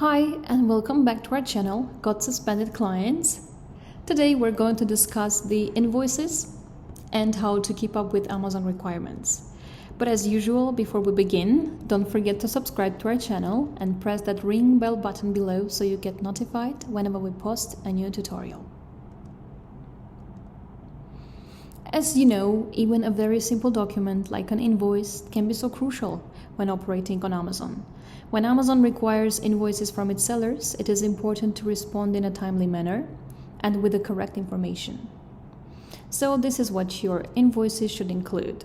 Hi and welcome back to our channel, Got Suspended Clients. Today we're going to discuss the invoices and how to keep up with Amazon requirements. But as usual, before we begin, don't forget to subscribe to our channel and press that ring bell button below so you get notified whenever we post a new tutorial. As you know, even a very simple document like an invoice can be so crucial when operating on Amazon. When Amazon requires invoices from its sellers, it is important to respond in a timely manner and with the correct information. So this is what your invoices should include.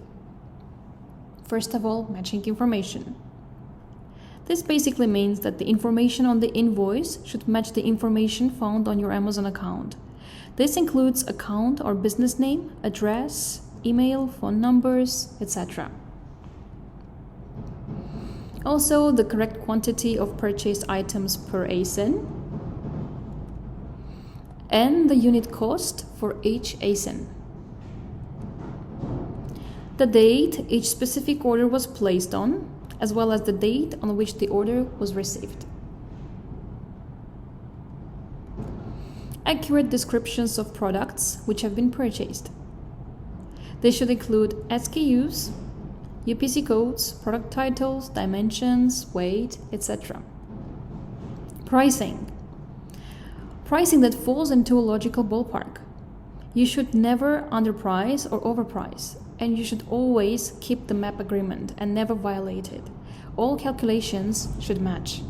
First of all, matching information. This basically means that the information on the invoice should match the information found on your Amazon account. This includes account or business name, address, email, phone numbers, etc. Also, the correct quantity of purchased items per ASIN and the unit cost for each ASIN. The date each specific order was placed on, as well as the date on which the order was received. Accurate descriptions of products which have been purchased. They should include SKUs, UPC codes, product titles, dimensions, weight, etc. Pricing. Pricing that falls into a logical ballpark. You should never underprice or overprice, and you should always keep the MAP agreement and never violate it. All calculations should match.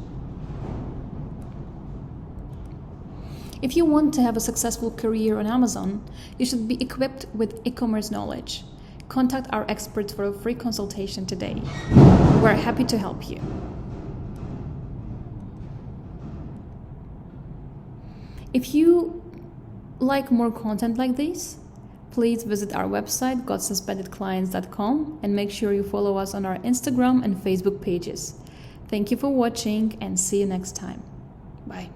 If you want to have a successful career on Amazon, you should be equipped with e-commerce knowledge. Contact our experts for a free consultation today. We're happy to help you. If you like more content like this, please visit our website gotsuspendedclients.com and make sure you follow us on our Instagram and Facebook pages. Thank you for watching and see you next time. Bye.